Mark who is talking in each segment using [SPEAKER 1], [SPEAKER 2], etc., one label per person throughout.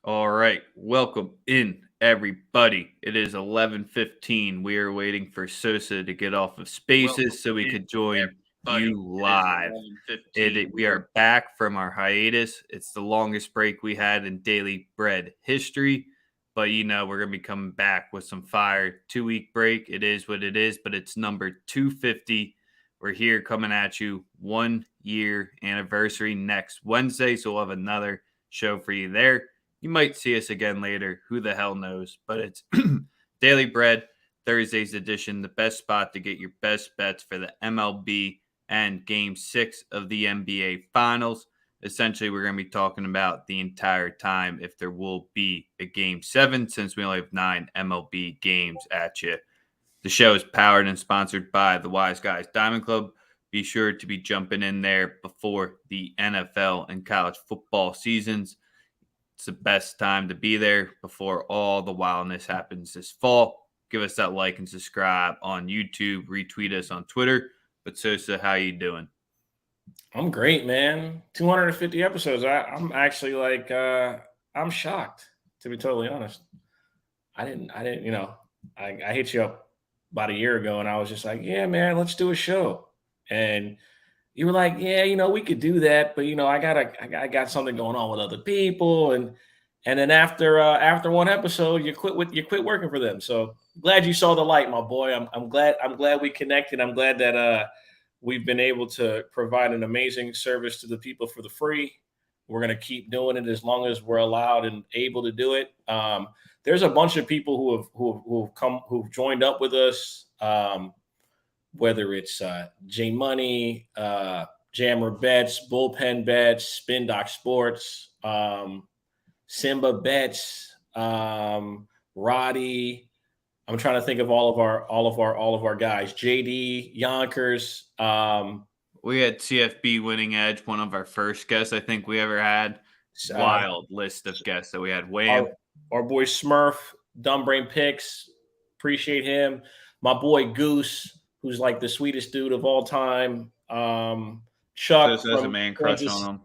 [SPEAKER 1] All right, welcome in everybody. It is 11:15. We are waiting for Sosa to get off of Spaces so we could join you live. We are back from our hiatus. It's the longest break we had in Daily Bread history, but we're going to be coming back with some fire. 2-week break. It is what it is, but it's number 250. We're here coming at you 1 year anniversary next Wednesday, so we'll have another show for you there. You might see us again later. Who the hell knows? But it's Daily Bread, Thursday's edition, the best spot to get your best bets for the MLB and Game 6 of the NBA Finals. Essentially, we're going to be talking about the entire time if there will be a Game 7 since we only have 9 MLB games at you. The show is powered and sponsored by the Wise Guys Diamond Club. Be sure to be jumping in there before the NFL and college football seasons. It's the best time to be there before all the wildness happens this fall. Give us that like and subscribe on YouTube. Retweet us on Twitter. But Sosa, how you doing?
[SPEAKER 2] I'm great, man. 250 episodes. I'm actually I'm shocked, to be totally honest. I didn't, I hit you up about a year ago and I was just like, yeah, man, let's do a show. And you were like, yeah, we could do that, but I got something going on with other people, and then after one episode, you quit working for them. So glad you saw the light, my boy. I'm glad we connected. I'm glad that we've been able to provide an amazing service to the people for the free. We're gonna keep doing it as long as we're allowed and able to do it. There's a bunch of people who've joined up with us. Whether it's J Money, Jammer Bets, Bullpen Bets, Spin Doc Sports, Simba Bets, Roddy. I'm trying to think of all of our guys. JD Yonkers.
[SPEAKER 1] We had CFB Winning Edge, one of our first guests I think we ever had. Wild list of guests that we had. Wham.
[SPEAKER 2] Our boy Smurf, Dumb Brain Picks. Appreciate him. My boy Goose, who's like the sweetest dude of all time. Chuck
[SPEAKER 1] has a man crush on him.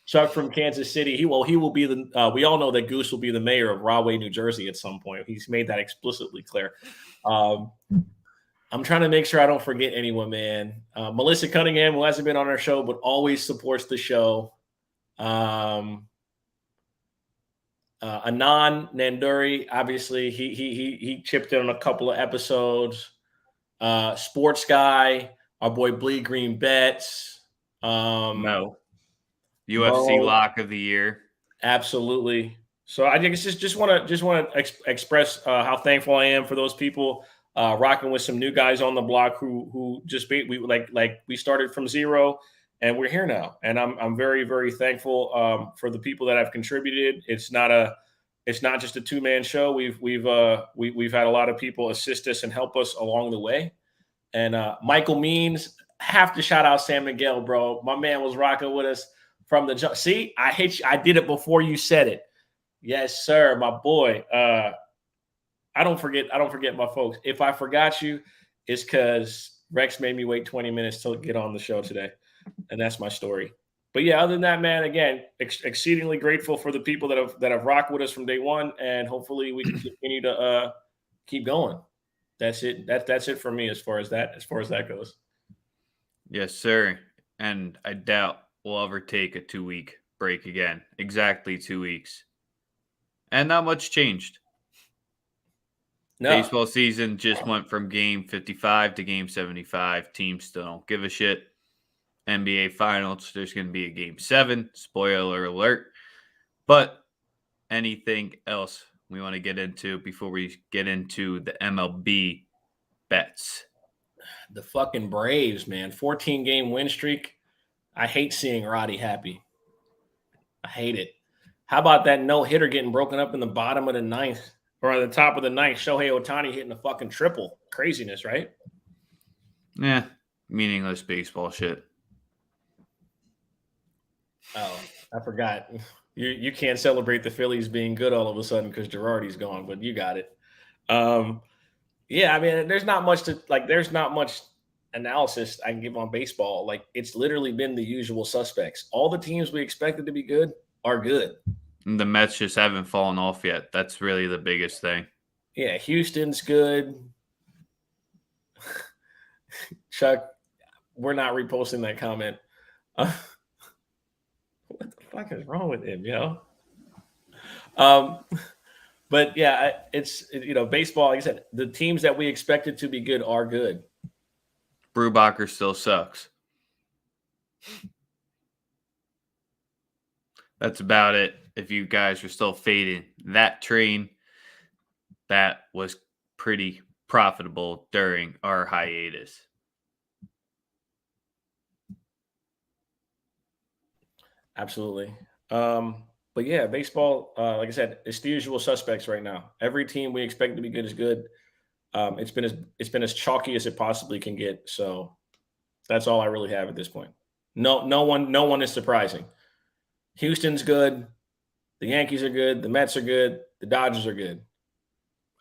[SPEAKER 2] Chuck from Kansas City. He will be we all know that Goose will be the mayor of Rahway, New Jersey at some point. He's made that explicitly clear. I'm trying to make sure I don't forget anyone, man. Melissa Cunningham, who hasn't been on our show but always supports the show. Anand Nanduri, obviously he chipped in on a couple of episodes. Sports Guy, our boy Bleed Green Bets.
[SPEAKER 1] No. UFC Lock of the Year.
[SPEAKER 2] Absolutely. So I think it's just want to express how thankful I am for those people rocking with some new guys on the block who just we started from zero and we're here now. And I'm very, very thankful for the people that have contributed. It's not just a two-man show. We've had a lot of people assist us and help us along the way. And Michael Means, have to shout out Sam Miguel, bro. My man was rocking with us from the jump. See, I hit you. I did it before you said it. Yes, sir, my boy. I don't forget my folks. If I forgot you, it's because Rex made me wait 20 minutes to get on the show today, and that's my story. But yeah, other than that, man, again, exceedingly grateful for the people that have rocked with us from day one, and hopefully we can continue to keep going. That's it. That's it for me as far as that goes.
[SPEAKER 1] Yes, sir. And I doubt we'll ever take a 2-week break again. Exactly 2 weeks. And not much changed. No. Baseball season just went from game 55 to game 75. Teams still don't give a shit. NBA Finals, there's going to be a game 7. Spoiler alert. But anything else we want to get into before we get into the MLB bets?
[SPEAKER 2] The fucking Braves, man. 14-game win streak. I hate seeing Roddy happy. I hate it. How about that no-hitter getting broken up in the bottom of the ninth or at the top of the ninth? Shohei Ohtani hitting a fucking triple. Craziness, right?
[SPEAKER 1] Yeah, meaningless baseball shit.
[SPEAKER 2] Oh, I forgot. You can't celebrate the Phillies being good all of a sudden because Girardi's gone, but you got it. Yeah, I mean, there's not much analysis I can give on baseball. Like, it's literally been the usual suspects. All the teams we expected to be good are good.
[SPEAKER 1] The Mets just haven't fallen off yet. That's really the biggest thing.
[SPEAKER 2] Yeah, Houston's good. Chuck, we're not reposting that comment. What the fuck is wrong with him, yo? But yeah, it's baseball. Like I said, the teams that we expected to be good are good.
[SPEAKER 1] Brubacher still sucks. That's about it. If you guys are still fading that train, that was pretty profitable during our hiatus.
[SPEAKER 2] Absolutely. But yeah, baseball, like I said, it's the usual suspects right now. Every team we expect to be good is good. It's been as chalky as it possibly can get. So that's all I really have at this point. No one is surprising. Houston's good. The Yankees are good. The Mets are good. The Dodgers are good.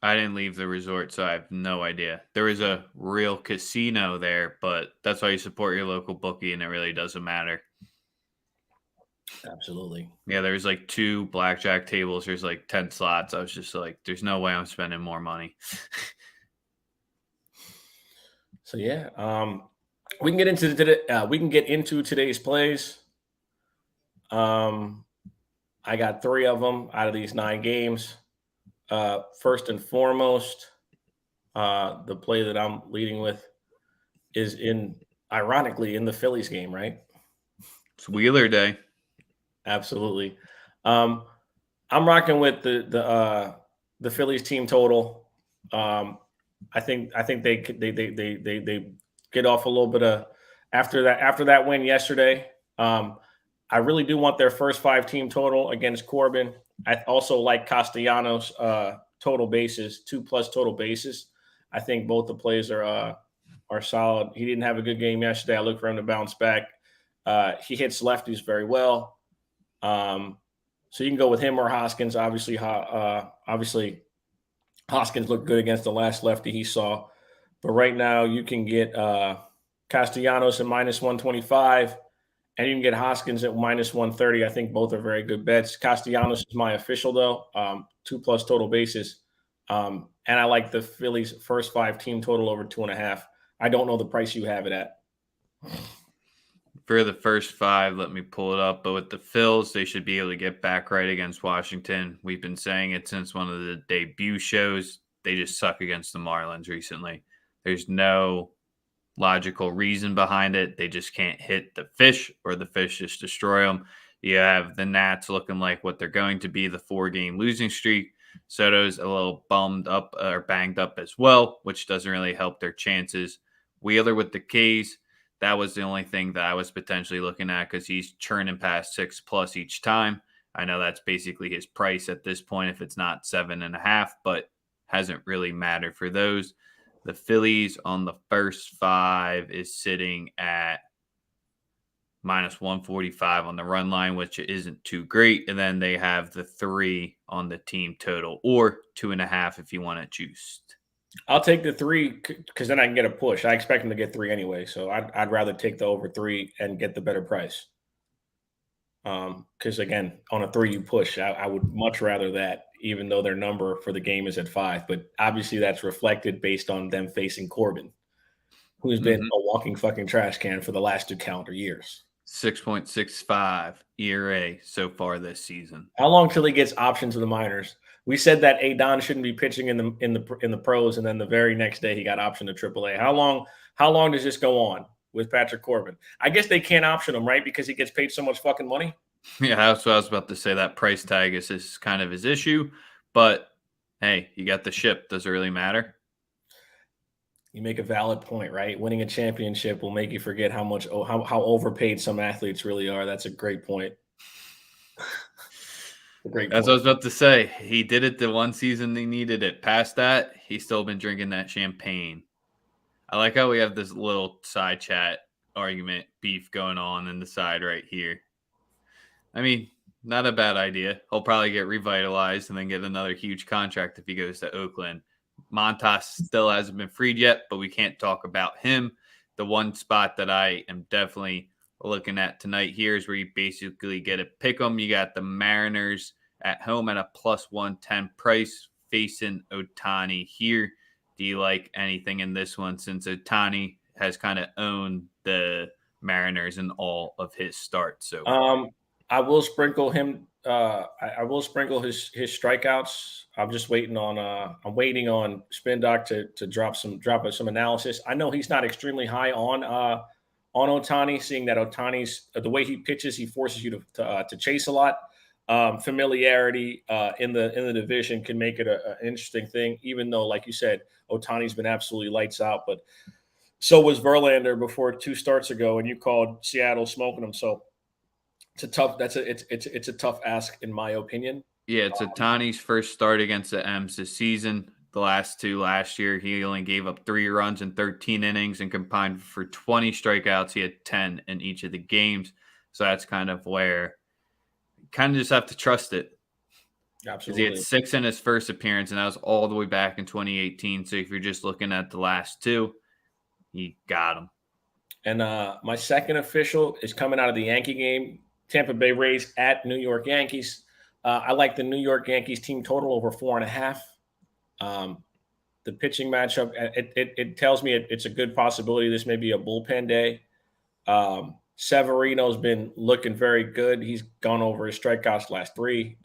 [SPEAKER 1] I didn't leave the resort, so I have no idea. There is a real casino there, but that's why you support your local bookie, and it really doesn't matter.
[SPEAKER 2] Absolutely.
[SPEAKER 1] Yeah, there's like 2 blackjack tables. There's like 10 slots. I was just like, there's no way I'm spending more money.
[SPEAKER 2] So yeah, we can get into today's plays. I got 3 of them out of these 9 games. First and foremost, the play that I'm leading with is ironically in the Phillies game, right?
[SPEAKER 1] It's Wheeler Day.
[SPEAKER 2] Absolutely. I'm rocking with the Phillies team total. I think they get off a little bit of after that win yesterday. I really do want their first 5 team total against Corbin. I also like Castellanos total bases, 2+ total bases. I think both the plays are solid. He didn't have a good game yesterday. I look for him to bounce back. He hits lefties very well. So you can go with him or Hoskins. Obviously, Hoskins looked good against the last lefty he saw. But right now you can get Castellanos at -125. And you can get Hoskins at -130. I think both are very good bets. Castellanos is my official, though, 2+ total bases. And I like the Phillies' first 5 team total over 2.5. I don't know the price you have it at.
[SPEAKER 1] For the first 5, let me pull it up. But with the Phils, they should be able to get back right against Washington. We've been saying it since one of the debut shows. They just suck against the Marlins recently. There's no logical reason behind it. They just can't hit the fish, or the fish just destroy them. You have the Nats looking like what they're going to be, the 4-game losing streak. Soto's a little bummed up or banged up as well, which doesn't really help their chances. Wheeler with the K's, that was the only thing that I was potentially looking at because he's churning past 6+ each time. I know that's basically his price at this point if it's not 7.5, but hasn't really mattered for those. The Phillies on the first 5 is sitting at -145 on the run line, which isn't too great. And then they have the 3 on the team total, or 2.5 if you want it juiced.
[SPEAKER 2] I'll take the 3 because then I can get a push. I expect them to get 3 anyway, so I'd rather take the over 3 and get the better price. Because again, on a 3 you push. I would much rather that, even though their number for the game is at 5. But obviously that's reflected based on them facing Corbin, who's been a walking fucking trash can for the last 2 calendar years.
[SPEAKER 1] 6.65 ERA so far this season.
[SPEAKER 2] How long till he gets optioned to the minors? We said that Adon shouldn't be pitching in the pros, and then the very next day he got optioned to AAA. How long does this go on with Patrick Corbin? I guess they can't option him, right? Because he gets paid so much fucking money.
[SPEAKER 1] Yeah, that's what I was about to say. That price tag is kind of his issue. But hey, you got the ship. Does it really matter?
[SPEAKER 2] You make a valid point, right? Winning a championship will make you forget how overpaid some athletes really are. That's a great point.
[SPEAKER 1] As I was about to say, he did it the one season he needed it. Past that, he's still been drinking that champagne. I like how we have this little side chat argument beef going on in the side right here. I mean, not a bad idea. He'll probably get revitalized and then get another huge contract if he goes to Oakland. Montas still hasn't been freed yet, but we can't talk about him. The one spot that I am definitely looking at tonight here is where you basically get a pick 'em. You got the Mariners at home at a plus 110 price, facing Ohtani here. Do you like anything in this one, since Ohtani has kind of owned the Mariners in all of his starts so far?
[SPEAKER 2] I will sprinkle him. I will sprinkle his strikeouts. I'm just waiting on. Spin Doc to drop some analysis. I know he's not extremely high on Ohtani, seeing that Ohtani's the way he pitches, he forces you to chase a lot. Familiarity in the division can make it an interesting thing, even though, like you said, Ohtani's been absolutely lights out. But so was Verlander before 2 starts ago, and you called Seattle smoking him. So it's a tough ask, in my opinion.
[SPEAKER 1] Yeah, it's Ohtani's first start against the M's this season. The last 2 last year, he only gave up 3 runs in 13 innings and combined for 20 strikeouts. He had 10 in each of the games. So that's kind of where you kind of just have to trust it.
[SPEAKER 2] Absolutely.
[SPEAKER 1] He had 6 in his first appearance, and that was all the way back in 2018. So if you're just looking at the last 2, he got him.
[SPEAKER 2] And my second official is coming out of the Yankee game. Tampa Bay Rays at New York Yankees. I like the New York Yankees team total over 4.5. The pitching matchup, it tells me it's a good possibility this may be a bullpen day. Severino's been looking very good. He's gone over his strikeouts last 3.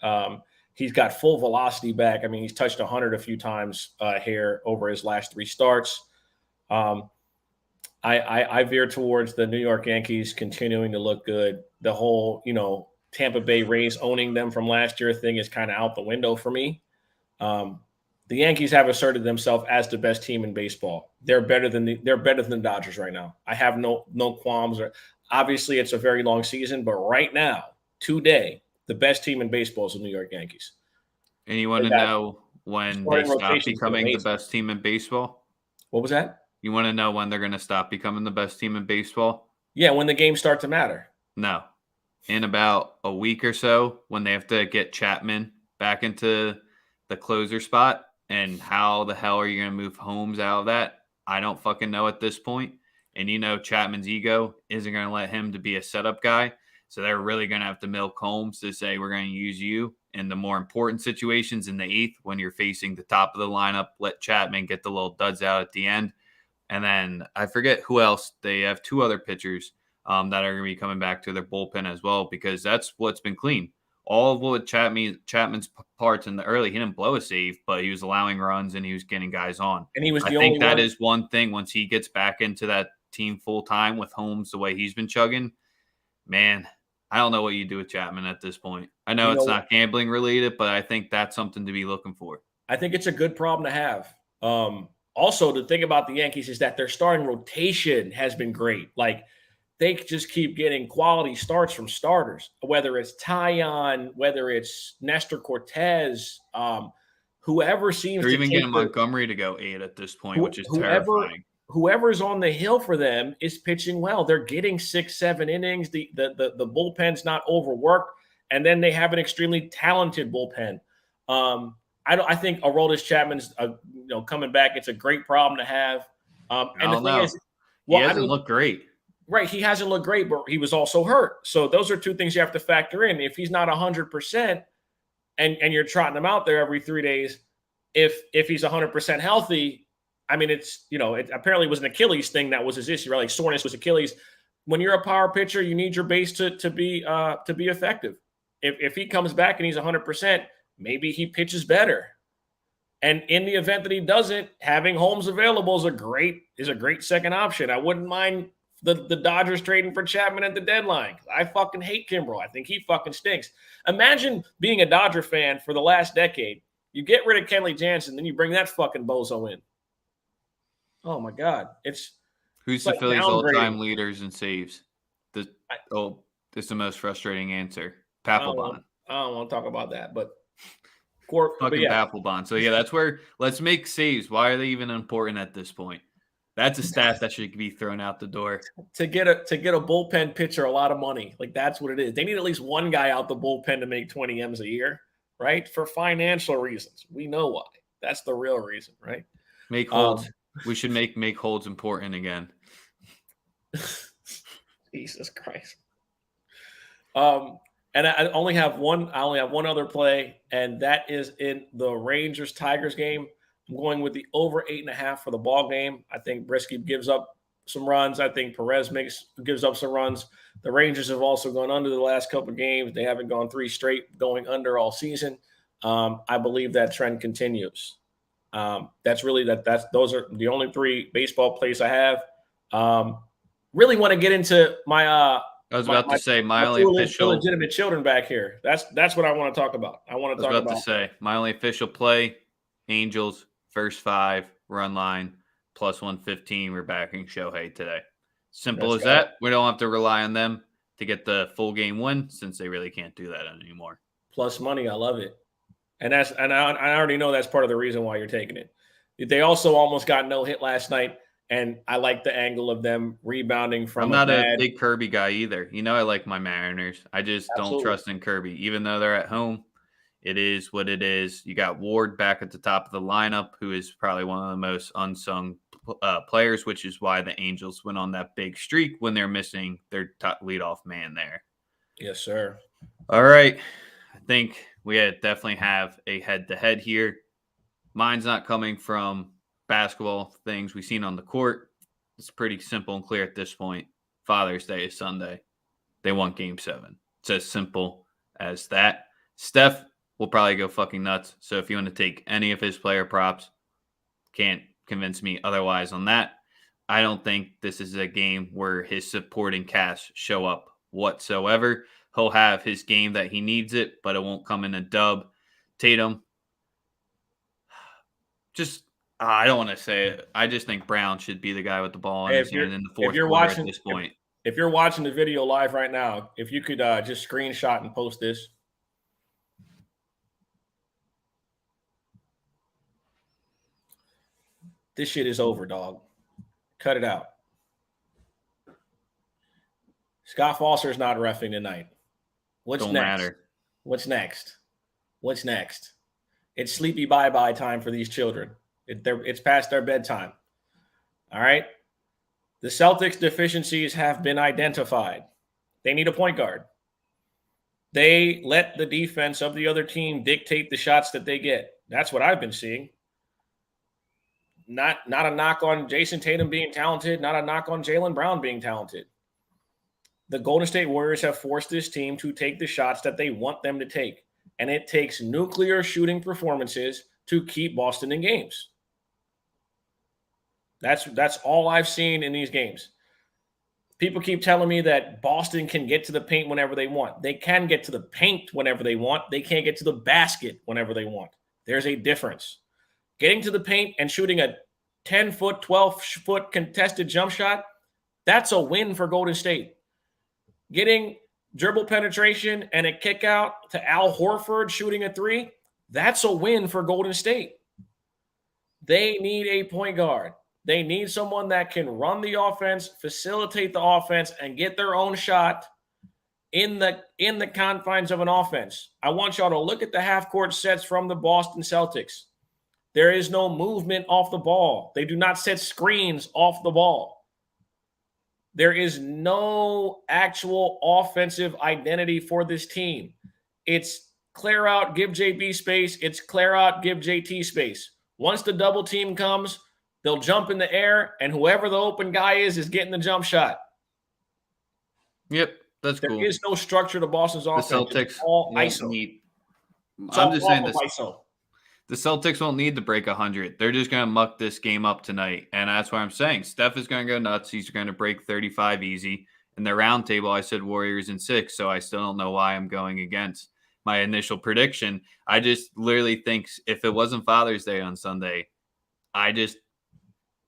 [SPEAKER 2] He's got full velocity back. I mean, he's touched 100 a few times here over his last 3 starts. I veer towards the New York Yankees continuing to look good. The whole, Tampa Bay Rays owning them from last year thing is kind of out the window for me. The Yankees have asserted themselves as the best team in baseball. They're better than the Dodgers right now. I have no qualms. Obviously, it's a very long season, but right now, today, the best team in baseball is the New York Yankees.
[SPEAKER 1] And you want to know when they stop becoming the best team in baseball?
[SPEAKER 2] What was that?
[SPEAKER 1] You want to know when they're going to stop becoming the best team in baseball?
[SPEAKER 2] Yeah, when the games start to matter.
[SPEAKER 1] No. In about a week or so, when they have to get Chapman back into the closer spot. And how the hell are you going to move Holmes out of that? I don't fucking know at this point. And Chapman's ego isn't going to let him to be a setup guy. So they're really going to have to milk Holmes to say, we're going to use you in the more important situations in the 8th when you're facing the top of the lineup. Let Chapman get the little duds out at the end. And then I forget who else. They have 2 other pitchers that are going to be coming back to their bullpen as well, because that's what's been clean. All of what Chapman's parts in the early, he didn't blow a save, but he was allowing runs and he was getting guys on.
[SPEAKER 2] And he was
[SPEAKER 1] I think that is one thing. Once he gets back into that team full time with Holmes the way he's been chugging, man, I don't know what you do with Chapman at this point. I know it's not gambling related, but I think that's something to be looking for.
[SPEAKER 2] I think it's a good problem to have. Also, the thing about the Yankees is that their starting rotation has been great. Like, they just keep getting quality starts from starters, whether it's Taillon, whether it's Nestor Cortez, whoever seems
[SPEAKER 1] They're
[SPEAKER 2] to
[SPEAKER 1] even getting Montgomery to go 8 at this point, which is terrifying.
[SPEAKER 2] Whoever's on the hill for them is pitching well. They're getting 6-7 innings. The bullpen's not overworked, and then they have an extremely talented bullpen. I think Aroldis Chapman's coming back. It's a great problem to have. And the thing is,
[SPEAKER 1] he hasn't looked great.
[SPEAKER 2] Right, he hasn't looked great, but he was also hurt. So those are 2 things you have to factor in. If he's not 100%, and you're trotting him out there every 3 days, if he's 100% healthy, I mean, it apparently was an Achilles thing that was his issue, right? Like, soreness was Achilles. When you're a power pitcher, you need your base to be effective. If he comes back and he's 100%, maybe he pitches better. And in the event that he doesn't, having Holmes available is a great second option. I wouldn't mind the Dodgers trading for Chapman at the deadline. I fucking hate Kimbrel. I think he fucking stinks. Imagine being a Dodger fan for the last decade. You get rid of Kenley Jansen, then you bring that fucking bozo in. Oh my God.
[SPEAKER 1] Who's the Phillies all-time leaders in saves? This is the most frustrating answer. Papelbon.
[SPEAKER 2] I don't want to talk about that, but
[SPEAKER 1] Papelbon. So yeah, that's where let's make saves. Why are they even important at this point? That's a stat that should be thrown out the door.
[SPEAKER 2] To get a bullpen pitcher a lot of money. Like, that's what it is. They need at least one guy out the bullpen to make 20 M's a year, right? For financial reasons. We know why. That's the real reason, right?
[SPEAKER 1] Make holds. We should make holds important again.
[SPEAKER 2] Jesus Christ. And I only have one. I only have one other play, and that is in the Rangers Tigers game. I'm going with the over 8.5 for the ball game. I think Brisky gives up some runs. I think Perez gives up some runs. The Rangers have also gone under the last couple of games. They haven't gone 3 straight going under all season. I believe that trend continues. That's really those are the only 3 baseball plays I have. Really want to get into my
[SPEAKER 1] I was about to say
[SPEAKER 2] my
[SPEAKER 1] only official
[SPEAKER 2] illegitimate children back here. That's what I want to talk about. I want to talk about
[SPEAKER 1] my only official play: Angels first 5 run line plus 115. We're backing Shohei today. Simple as that. We don't have to rely on them to get the full game win since they really can't do that anymore.
[SPEAKER 2] Plus money, I love it, and I already know that's part of the reason why you're taking it. They also almost got no hit last night. And I like the angle of them rebounding from.
[SPEAKER 1] I'm not a big Kirby guy either. I like my Mariners. I just don't trust in Kirby. Even though they're at home, it is what it is. You got Ward back at the top of the lineup, who is probably one of the most unsung players, which is why the Angels went on that big streak when they're missing their top leadoff man there.
[SPEAKER 2] Yes, sir.
[SPEAKER 1] All right. I think we definitely have a head-to-head here. Mine's not coming from basketball things we've seen on the court. It's pretty simple and clear at this point. Father's Day is Sunday. They want Game 7. It's as simple as that. Steph will probably go fucking nuts. So if you want to take any of his player props, can't convince me otherwise on that. I don't think this is a game where his supporting cast show up whatsoever. He'll have his game that he needs it, but it won't come in a dub. Tatum, I don't want to say it. I just think Brown should be the guy with the ball in his hand in the fourth quarter at this point.
[SPEAKER 2] If you're watching the video live right now, if you could just screenshot and post this. This shit is over, dog. Cut it out. Scott Foster's not reffing tonight. What's next?
[SPEAKER 1] Matter.
[SPEAKER 2] What's next? What's next? It's sleepy bye-bye time for these children. It's past their bedtime. All right? The Celtics' deficiencies have been identified. They need a point guard. They let the defense of the other team dictate the shots that they get. That's what I've been seeing. Not a knock on Jason Tatum being talented, not a knock on Jaylen Brown being talented. The Golden State Warriors have forced this team to take the shots that they want them to take. And it takes nuclear shooting performances to keep Boston in games. That's all I've seen in these games. People keep telling me that Boston can get to the paint whenever they want. They can get to the paint whenever they want. They can't get to the basket whenever they want. There's a difference. Getting to the paint and shooting a 10-foot, 12-foot contested jump shot, that's a win for Golden State. Getting dribble penetration and a kick out to Al Horford shooting a 3, that's a win for Golden State. They need a point guard. They need someone that can run the offense, facilitate the offense, and get their own shot in the confines of an offense. I want y'all to look at the half-court sets from the Boston Celtics. There is no movement off the ball. They do not set screens off the ball. There is no actual offensive identity for this team. It's clear out, give JB space. It's clear out, give JT space. Once the double team comes, they'll jump in the air, and whoever the open guy is getting the jump shot.
[SPEAKER 1] Yep, that's cool.
[SPEAKER 2] There is no structure to Boston's offense.
[SPEAKER 1] The Celtics
[SPEAKER 2] it's all ISO.
[SPEAKER 1] I'm just saying this.
[SPEAKER 2] ISO.
[SPEAKER 1] The Celtics won't need to break 100. They're just going to muck this game up tonight. And that's what I'm saying. Steph is going to go nuts. He's going to break 35 easy. In the round table, I said Warriors in 6, so I still don't know why I'm going against my initial prediction. I just literally think if it wasn't Father's Day on Sunday, I just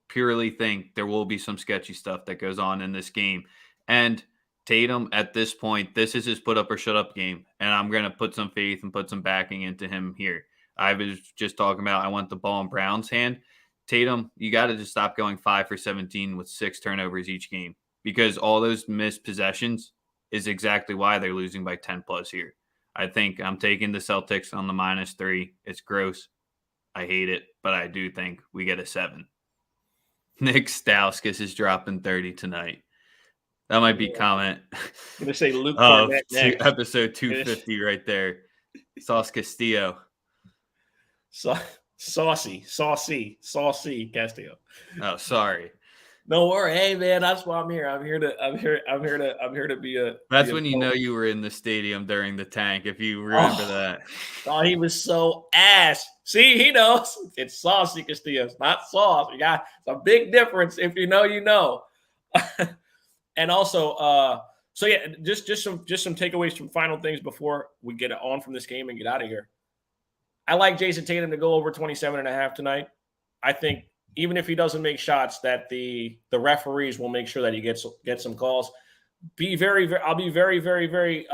[SPEAKER 1] purely think there will be some sketchy stuff that goes on in this game. And Tatum, at this point, this is his put up or shut up game. And I'm going to put some faith and put some backing into him here. I was just talking about I want the ball in Brown's hand. Tatum, you got to just stop going 5 for 17 with 6 turnovers each game because all those missed possessions is exactly why they're losing by 10 plus here. I think I'm taking the Celtics on the -3. It's gross. I hate it, but I do think we get a 7. Nick Stauskas is dropping 30 tonight. That might be comment.
[SPEAKER 2] I'm going to say Luke
[SPEAKER 1] of
[SPEAKER 2] Cornett next.
[SPEAKER 1] Episode 250 right there. Sauce Castillo.
[SPEAKER 2] Saucy Castillo.
[SPEAKER 1] Oh, sorry.
[SPEAKER 2] No worry. Hey man, that's why I'm here. I'm here to be a.
[SPEAKER 1] That's
[SPEAKER 2] be
[SPEAKER 1] when
[SPEAKER 2] a
[SPEAKER 1] you know you were in the stadium during the tank, if you remember that.
[SPEAKER 2] Oh, he was so ass. See, he knows. It's Saucy Castillo. It's not Sauce. It's a big difference. If you know, you know. And also, so yeah, just some takeaways from final things before we get on from this game and get out of here. I like Jason Tatum to go over 27.5 tonight. I think even if he doesn't make shots, that the referees will make sure that he gets some calls. I'll be very, very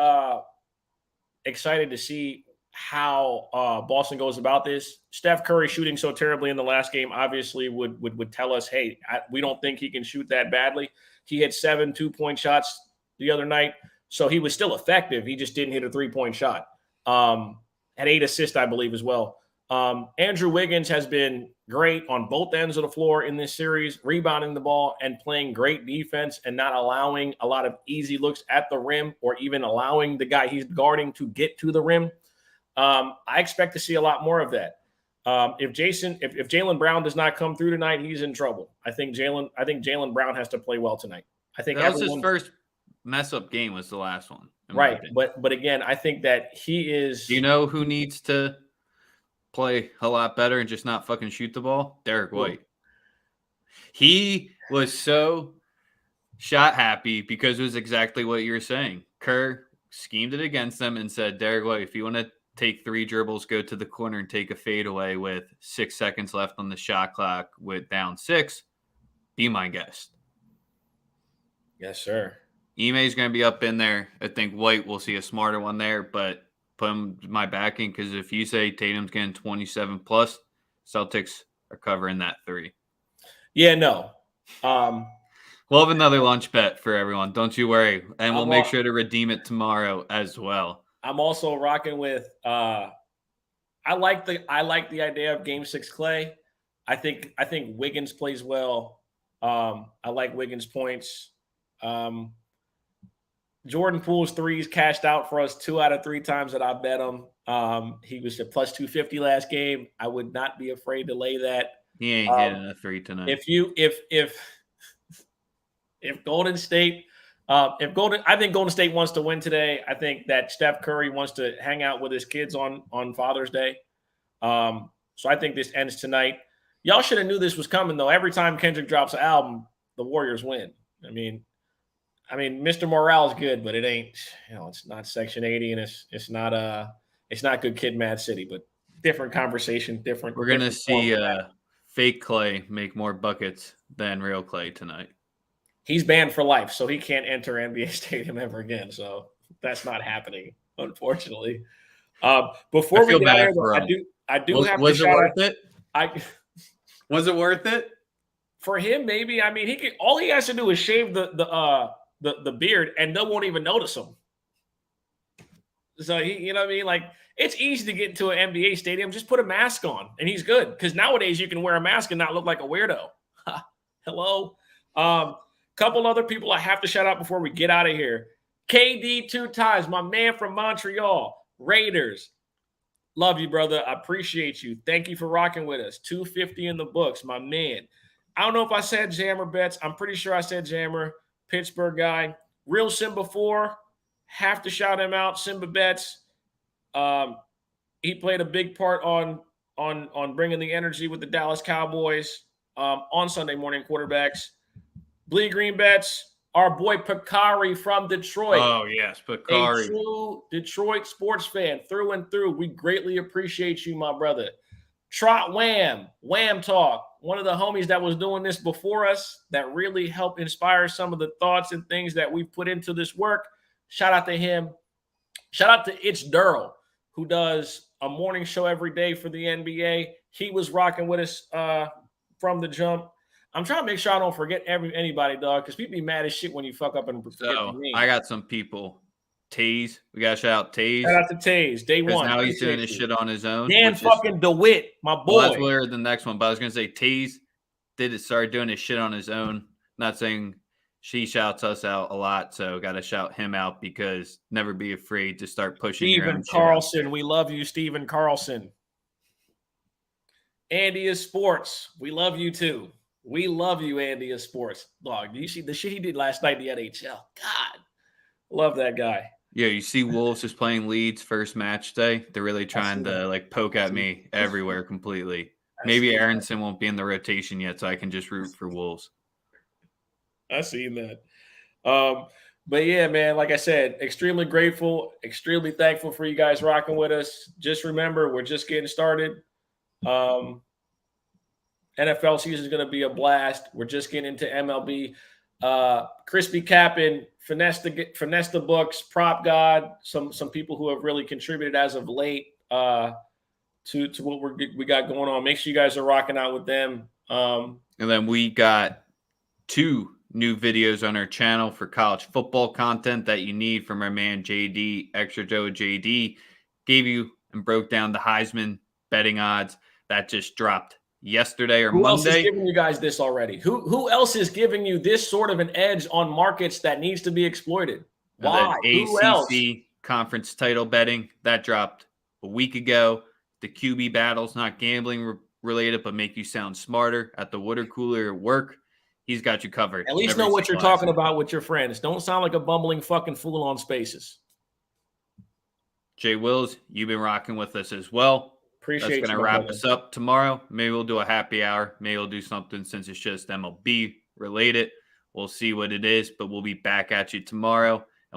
[SPEAKER 2] excited to see how Boston goes about this. Steph Curry shooting so terribly in the last game obviously would tell us, hey, we don't think he can shoot that badly. He hit 7 2-point shots the other night, so he was still effective. He just didn't hit a 3-point shot. Had 8 assists, I believe, as well. Andrew Wiggins has been great on both ends of the floor in this series, rebounding the ball and playing great defense and not allowing a lot of easy looks at the rim or even allowing the guy he's guarding to get to the rim. I expect to see a lot more of that. If Jaylen Brown does not come through tonight, he's in trouble. I think Jaylen Brown has to play well tonight. I think
[SPEAKER 1] that was his first mess up game was the last one.
[SPEAKER 2] Right. But again, I think that he is.
[SPEAKER 1] Do you know who needs to play a lot better and just not fucking shoot the ball? Derek White. He was so shot happy because it was exactly what you were saying. Kerr schemed it against them and said, Derek White, if you want to take 3 dribbles, go to the corner and take a fadeaway with 6 seconds left on the shot clock with down 6, be my guest.
[SPEAKER 2] Yes, sir.
[SPEAKER 1] Ime is going to be up in there. I think White will see a smarter one there, but put him my backing because if you say Tatum's getting 27 plus, Celtics are covering that 3.
[SPEAKER 2] Yeah, no.
[SPEAKER 1] We'll have another lunch bet for everyone. Don't you worry. And we'll make sure to redeem it tomorrow as well.
[SPEAKER 2] I'm also rocking with I like the idea of Game 6 Clay. I think Wiggins plays well. I like Wiggins' points. Jordan Poole's threes cashed out for us 2 out of 3 times that I bet him. He was at plus 250 last game. I would not be afraid to lay that.
[SPEAKER 1] He ain't hitting a 3 tonight.
[SPEAKER 2] If Golden State, I think Golden State wants to win today. I think that Steph Curry wants to hang out with his kids on Father's Day. So I think this ends tonight. Y'all should have knew this was coming though. Every time Kendrick drops an album, the Warriors win. I mean, Mr. Morale's good, but it ain't, it's not Section 80 and it's not Good Kid, Mad City, but different conversation, different.
[SPEAKER 1] We're going to see fake Clay make more buckets than real Clay tonight.
[SPEAKER 2] He's banned for life, so he can't enter NBA Stadium ever again. So that's not happening, unfortunately. Before we get out of here, I do have to shout out. Was it worth it? Was it worth it? For him, maybe. I mean, all he has to do is shave the beard, and no one won't even notice him. So you know what I mean? Like, it's easy to get into an NBA stadium. Just put a mask on, and he's good. Because nowadays you can wear a mask and not look like a weirdo. Hello. Couple other people I have to shout out before we get out of here. KD 2 times, my man from Montreal, Raiders. Love you, brother. I appreciate you. Thank you for rocking with us. 250 in the books, my man. I don't know if I said Jammer Bets. I'm pretty sure I said Jammer. Pittsburgh guy. Real Simba 4. Have to shout him out. Simba Bets. He played a big part on bringing the energy with the Dallas Cowboys on Sunday morning quarterbacks. Bleed Green Bets, our boy Picari from Detroit.
[SPEAKER 1] Oh, yes, Picari.
[SPEAKER 2] A true Detroit sports fan through and through. We greatly appreciate you, my brother. Trot Wham Talk, one of the homies that was doing this before us that really helped inspire some of the thoughts and things that we've put into this work. Shout out to him. Shout out to It's Durrell, who does a morning show every day for the NBA. He was rocking with us from the jump. I'm trying to make sure I don't forget anybody, dog, because people be mad as shit when you fuck up and forget the name.
[SPEAKER 1] I got some people. Taze. We got to shout out Taze.
[SPEAKER 2] Shout out to Taze. Day one.
[SPEAKER 1] Now he's doing his shit on his own.
[SPEAKER 2] Dan fucking DeWitt, my boy.
[SPEAKER 1] Well, that's where the next one. But I was going to say Taze started doing his shit on his own. Not saying She shouts us out a lot, so got to shout him out because never be afraid to start pushing your own
[SPEAKER 2] Steven
[SPEAKER 1] shit out.
[SPEAKER 2] Carlson, we love you, Steven Carlson. Andy is Sports, we love you too. We love you, Andy is Sports. Dog, do you see the shit he did last night in the NHL? God, love that guy.
[SPEAKER 1] Yeah, you see Wolves is playing Leeds first match day. They're really trying to like poke at me everywhere completely. Maybe Aronson won't be in the rotation yet, so I can just root for Wolves.
[SPEAKER 2] I seen that. But yeah, man, like I said, extremely grateful, extremely thankful for you guys rocking with us. Just remember, we're just getting started. NFL season is going to be a blast. We're just getting into MLB. Crispy Cap'n, finesse the books, prop god, some people who have really contributed as of late to what we got going on. Make sure you guys are rocking out with them.
[SPEAKER 1] And then we got 2 new videos on our channel for college football content that you need from our man JD, Extra Joe JD. Gave you and broke down the Heisman betting odds that just dropped yesterday or
[SPEAKER 2] Who
[SPEAKER 1] Monday.
[SPEAKER 2] Else is giving you guys this already? Who else is giving you this sort of an edge on markets that needs to be exploited? Why? Who else?
[SPEAKER 1] ACC conference title betting that dropped a week ago. The QB battles, not gambling related, but make you sound smarter at the water cooler at work. He's got you covered.
[SPEAKER 2] At least know what you're talking about with your friends. Don't sound like a bumbling fucking fool on Spaces.
[SPEAKER 1] Jay Wills, you've been rocking with us as well.
[SPEAKER 2] Appreciate you.
[SPEAKER 1] That's going to wrap us up tomorrow. Maybe we'll do a happy hour. Maybe we'll do something since it's just MLB related. We'll see what it is, but we'll be back at you tomorrow.